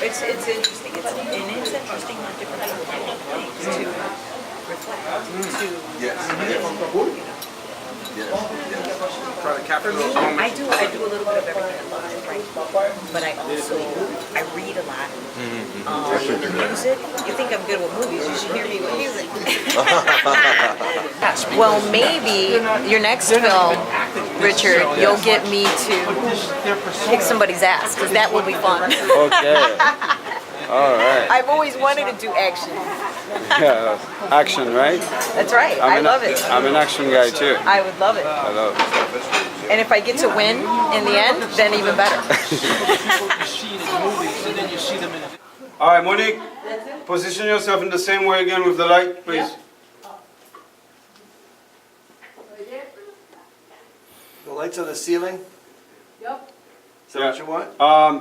It's interesting. It's interesting on different things to reflect, to Try to capture those I do a little bit of everything, right? But I read a lot. Music. You think I'm good with movies? You should hear me with music. Well, maybe your next film, Richard, you'll get me to kick somebody's ass, because that will be fun. Okay. All right. I've always wanted to do action. Yeah, action, right? That's right. I love it. I'm an action guy too. I would love it. I love it. And if I get to win in the end, then even better. All right, Monique, position yourself in the same way again with the light, please. The lights on the ceiling? Yep. Is that what you want?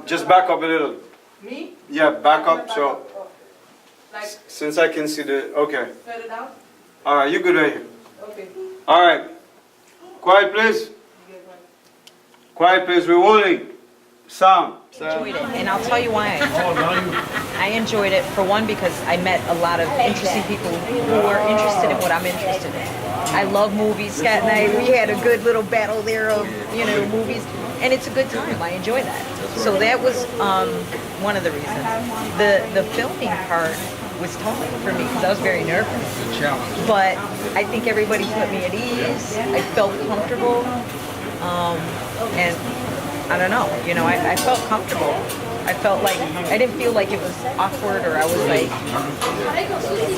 Just back up a little. Me? Yeah, back up. So, Like since I can see the, okay. further down? All right, you good right here. Okay. All right. Quiet, please. Quiet, please. We're rolling. Sound. Enjoyed it, and I'll tell you why I enjoyed it. For one, because I met a lot of interesting people who are interested in what I'm interested in. I love movies. Scott and I, we had a good little battle there of movies, and it's a good time. I enjoy that. So that was one of the reasons. The filming part was tough for me because I was very nervous. But I think everybody put me at ease. I felt comfortable, and I don't know, I felt comfortable. I felt like, I didn't feel like it was awkward or I was like... It's supposed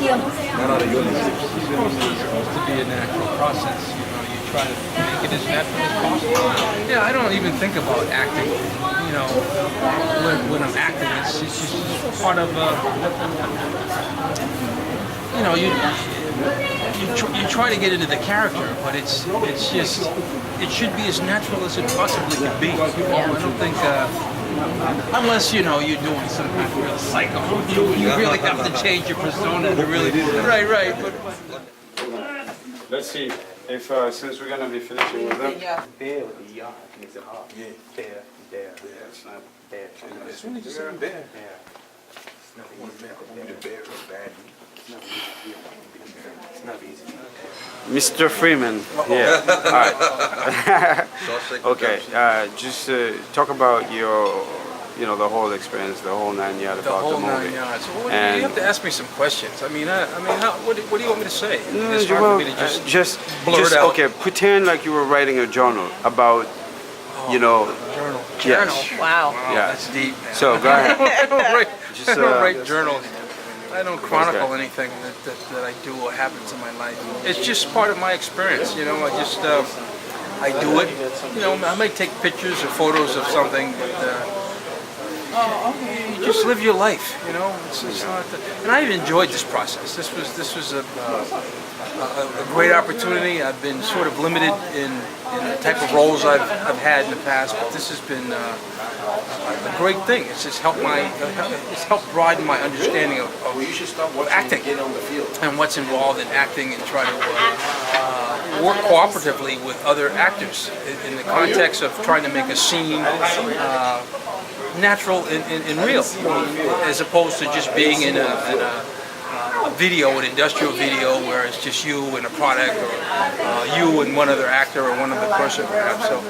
to be a natural process, you try to make it as natural as possible. Yeah, I don't even think about acting, when I'm acting, it's just part of, you try to get into the character, but it's just, it should be as natural as it possibly could be. I don't think, unless you're doing some kind of real psycho, you really have to change your persona to really. Right. Let's see if since we're gonna be finishing with them. Bear with the yard makes it hard. Yeah. Bear. It's not Bear. It's really just a bear. It's not easy. The bear is bad. It's not easy. Mr. Freeman. Yeah. All right. Okay. Just talk about your, the whole experience, the whole 9 yards The about whole the movie. 9 yards. Well, And- you have to ask me some questions. What do you want me to say? No, It's hard for me to just blurt just out. okay. Pretend like you were writing a journal about, Journal. Yes. Wow. Yeah. That's deep, man. So go ahead. I don't write journals. I don't chronicle anything that I do or happens in my life. It's just part of my experience, I just, I do it. I might take pictures or photos of something, but you just live your life, It's not and I've enjoyed this process. This was a great opportunity. I've been sort of limited in the type of roles I've had in the past, but this has been a great thing. It's just helped broaden my understanding of acting and what's involved in acting, and try to work cooperatively with other actors in the context of trying to make a scene natural and real, as opposed to just being in a video, an industrial video, where it's just you and a product, or you and one other actor or one other person perhaps. So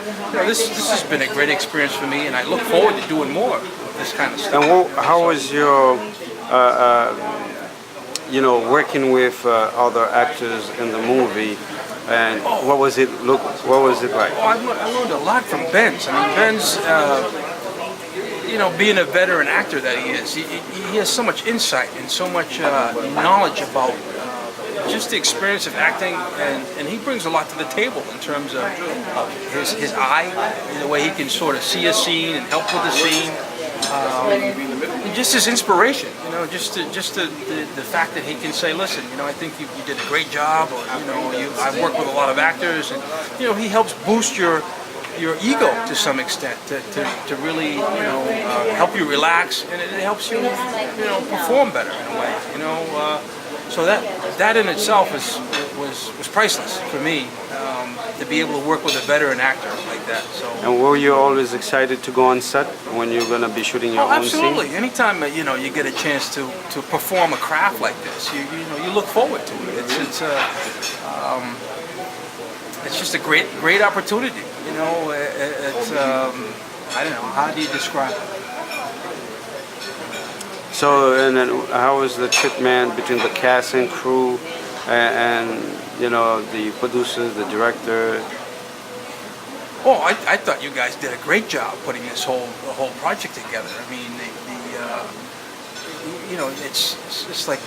this has been a great experience for me, and I look forward to doing more of this kind of stuff. And how was your, working with other actors in the movie? And what was it like? I learned a lot from Benz. Benz, being a veteran actor that he is, he has so much insight and so much knowledge about just the experience of acting, and he brings a lot to the table in terms of his eye, the way he can sort of see a scene and help with the scene. Just his inspiration, just the fact that he can say, listen, I think you did a great job, or I've worked with a lot of actors, and he helps boost your ego to some extent to really help you relax, and it helps you perform better in a way, so that in itself was priceless for me, to be able to work with a veteran actor like like that. So. And were you always excited to go on set when you're going to be shooting your Oh, own scene? absolutely. Anytime you get a chance to perform a craft like this, you look forward to it. It's just a great opportunity. It's I don't know, how do you describe it? So, and then how was the trip, man, between the cast and crew and the producers, the director? Oh, I thought you guys did a great job putting the whole project together. I mean, it's like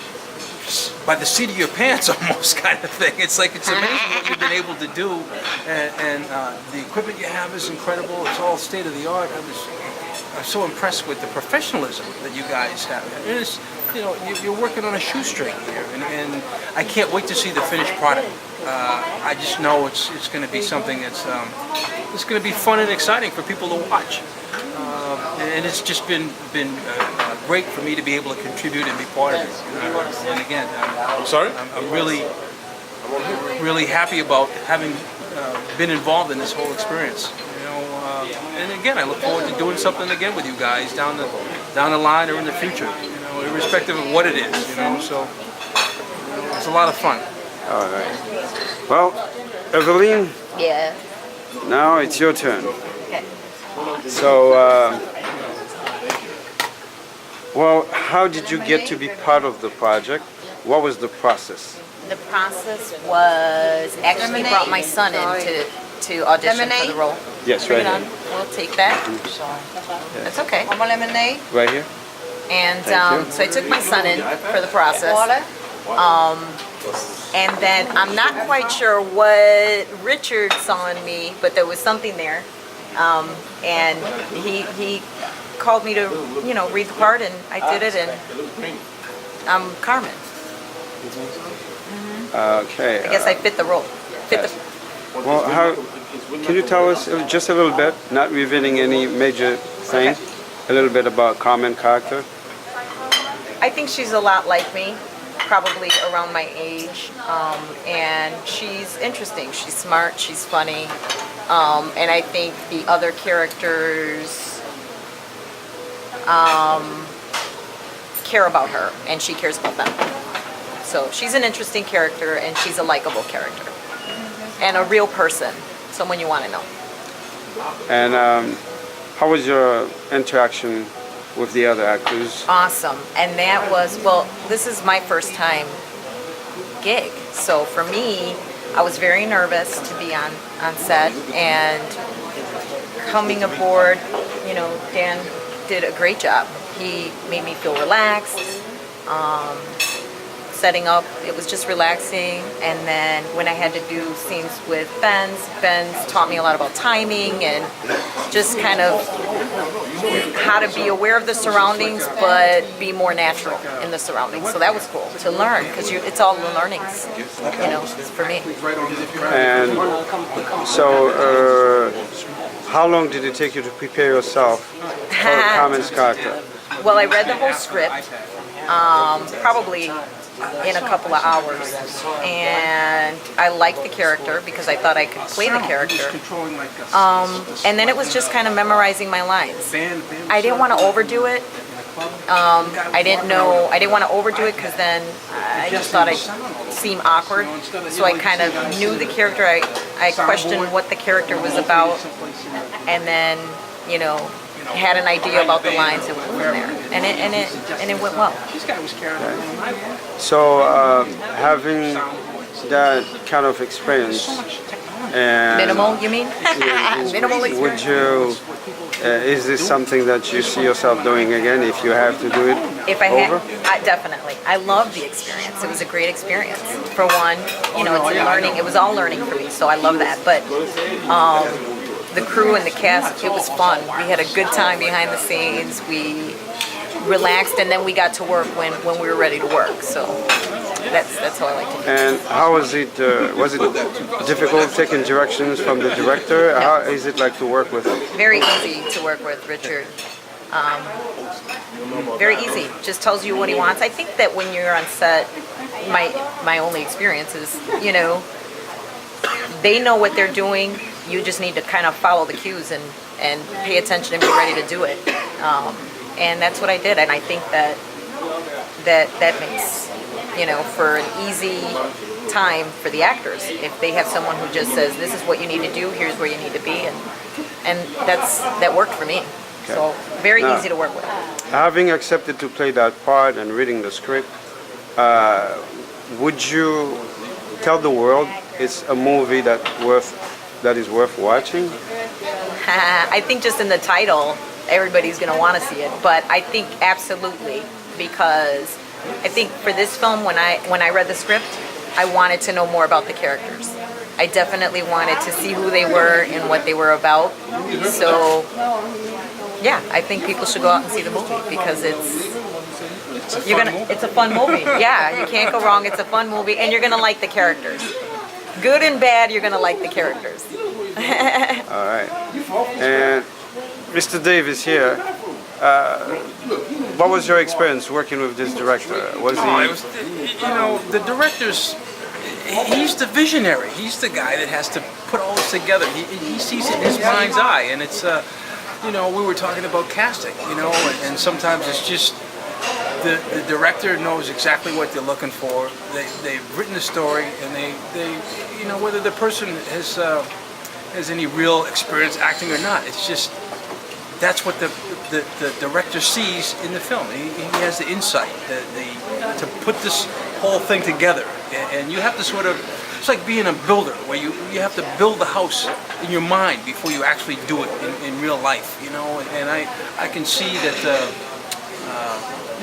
by the seat of your pants almost kind of thing. It's amazing what you've been able to do, and the equipment you have is incredible. It's all state of the art. I'm so impressed with the professionalism that you guys have. It is, you're working on a shoestring here, and I can't wait to see the finished product. I just know it's going to be something that's it's going to be fun and exciting for people to watch. And it's just been great for me to be able to contribute and be part of it. And again, I'm really happy about having been involved in this whole experience. And again, I look forward to doing something again with you guys down the line or in the future. Irrespective of what it is. So it's a lot of fun. All right. Well, Evelyn, Yeah. now it's your turn. Okay. So, well, how did you get to be part of the project? What was the process? The process was actually brought my son in to audition for the role. Yes, Bring right it on. here. We'll take that. That's okay. lemonade. Right here? And Thank you. so I took my son in for the process. And then I'm not quite sure what Richard saw in me, but there was something there. And he called me to, read the part, and I did it, and I'm Carmen. Okay. I guess I fit the role. Well, can you tell us just a little bit, not revealing any major thing, a little bit about Carmen character? I think she's a lot like me, probably around my age, and she's interesting. She's smart, she's funny, and I think the other characters care about her, and she cares about them. So she's an interesting character, and she's a likable character, and a real person, someone you want to know. And how was your interaction with the other actors? Awesome. And that was, well, this is my first time gig. So for me, I was very nervous to be on set, and coming aboard, Dan did a great job. He made me feel relaxed. Setting up, it was just relaxing. And then when I had to do scenes with Benz taught me a lot about timing and just kind of how to be aware of the surroundings but be more natural in the surroundings. So that was cool to learn, because it's all learnings, for me. And so, how long did it take you to prepare yourself for Carmen's character? Well, I read the whole script, probably in a couple of hours, and I liked the character because I thought I could play the character. And then it was just kind of memorizing my lines. I didn't want to overdo it. I didn't want to overdo it because then I just thought I'd seem awkward. So I kind of knew the character. I questioned what the character was about, and then, had an idea about the lines and went from there, and it went well. So, having that kind of experience, and Minimal, you mean? Minimal experience. would you? Is this something that you see yourself doing again if you have to do it If I over? had, definitely. I loved the experience. It was a great experience. For one, it's learning. It was all learning for me, so I love that. But the crew and the cast, it was fun. We had a good time behind the scenes. We relaxed, and then we got to work when we were ready to work. So that's how I like to do it. And how was it? Was it difficult taking directions from the director? How is it like to work with him? Very easy to work with, Richard. Very easy. Just tells you what he wants. I think that when you're on set, my only experience is, they know what they're doing. you just need to kind of follow the cues and pay attention and be ready to do it. And that's what I did, and I think that makes, for an easy time for the actors. If they have someone who just says, this is what you need to do, here's where you need to be, and that worked for me. Okay. So very easy to work with. Having accepted to play that part and reading the script, would you tell the world it's a movie that is worth watching? I think just in the title, everybody's going to want to see it. But I think absolutely, because I think for this film, when I read the script, I wanted to know more about the characters. I definitely wanted to see who they were and what they were about. So, yeah, I think people should go out and see the movie because it's a fun movie. Yeah, you can't go wrong. It's a fun movie, and you're gonna like the characters. Good and bad, you're gonna like the characters. All right. And Mr. Davis here. What was your experience working with this director? The director's, he's the visionary. He's the guy that has to put all this together. He sees it in his mind's eye, and it's, we were talking about casting, and sometimes it's just the director knows exactly what they're looking for. They've written the story, and they whether the person has any real experience acting or not. It's just that's what the director sees in the film. He has the insight to put this whole thing together, and you have to sort of, it's like being a builder where you have to build the house in your mind before you actually do it in real life, and I can see that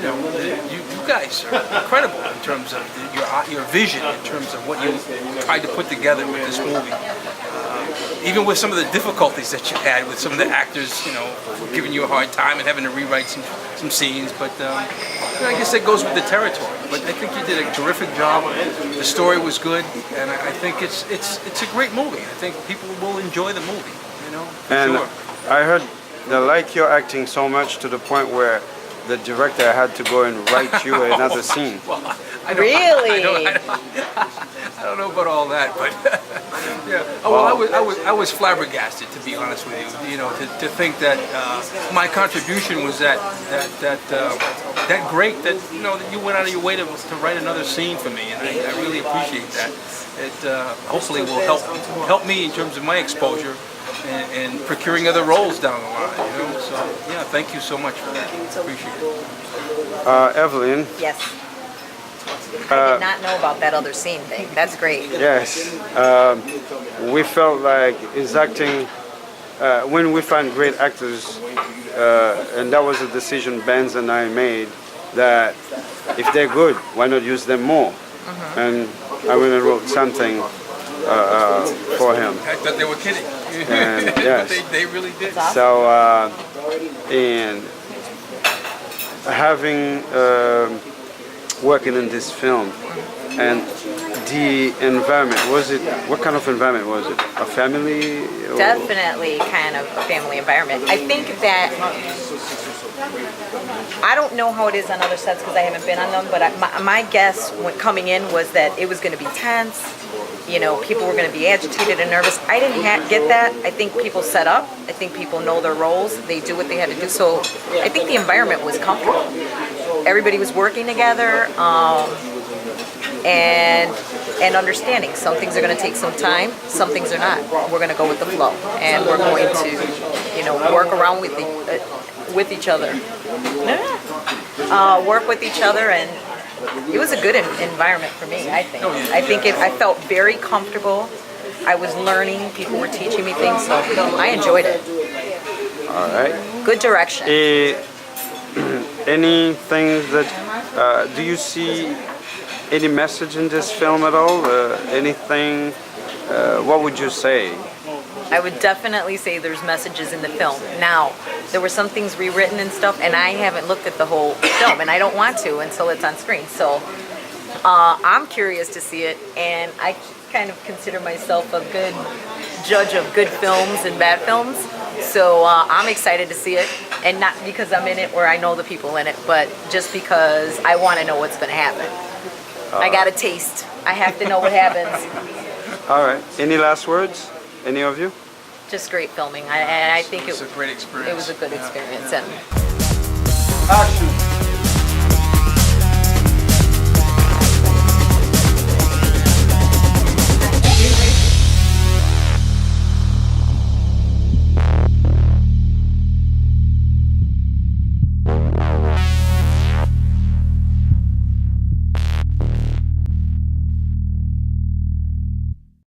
you guys are incredible in terms of your vision, in terms of what you tried to put together with this movie. Even with some of the difficulties that you had with some of the actors, giving you a hard time and having to rewrite some scenes, but I guess that goes with the territory. But I think you did a terrific job. The story was good, and I think it's a great movie. I think people will enjoy the movie, And sure. I heard they like your acting so much to the point where the director had to go and write you another scene. Well, Really? I don't know about all that, but yeah. Oh, well, I was flabbergasted, to be honest with you. To think that my contribution was that great that that you went out of your way to write another scene for me, and I really appreciate that. It hopefully will help me in terms of my exposure and procuring other roles down the line. So yeah, thank you so much for that. Appreciate it. Evelyn. Yes. I did not know about that other scene thing. That's great. Yes. We felt like his acting, when we find great actors, and that was a decision Benz and I made, that if they're good, why not use them more? And I went and wrote something for him. I thought they were kidding. And, yes. But they really did. So, and having working in this film and the environment, what kind of environment was it? A family? Or? Definitely kind of a family environment. I think that, I don't know how it is on other sets because I haven't been on them, but my guess when coming in was that it was going to be tense. People were going to be agitated and nervous. I didn't get that. I think people set up. I think people know their roles. They do what they had to do. So I think the environment was comfortable. Everybody was working together and understanding. Some things are going to take some time. Some things are not. We're going to go with the flow, and we're going to, work around with each other. Work with each other, and it was a good environment for me. I think. I felt very comfortable. I was learning. People were teaching me things, so I enjoyed it. All right. Good direction. Anything that do you see any message in this film at all? Anything? What would you say? I would definitely say there's messages in the film. Now, there were some things rewritten and stuff, and I haven't looked at the whole film, and I don't want to until it's on screen. So I'm curious to see it, and I kind of consider myself a good judge of good films and bad films. So I'm excited to see it, and not because I'm in it or I know the people in it, but just because I want to know what's going to happen. I got a taste. I have to know what happens. All right. Any last words? Any of you? just great filming. I think It was a great experience. it was a good Yeah, experience. yeah. And Action.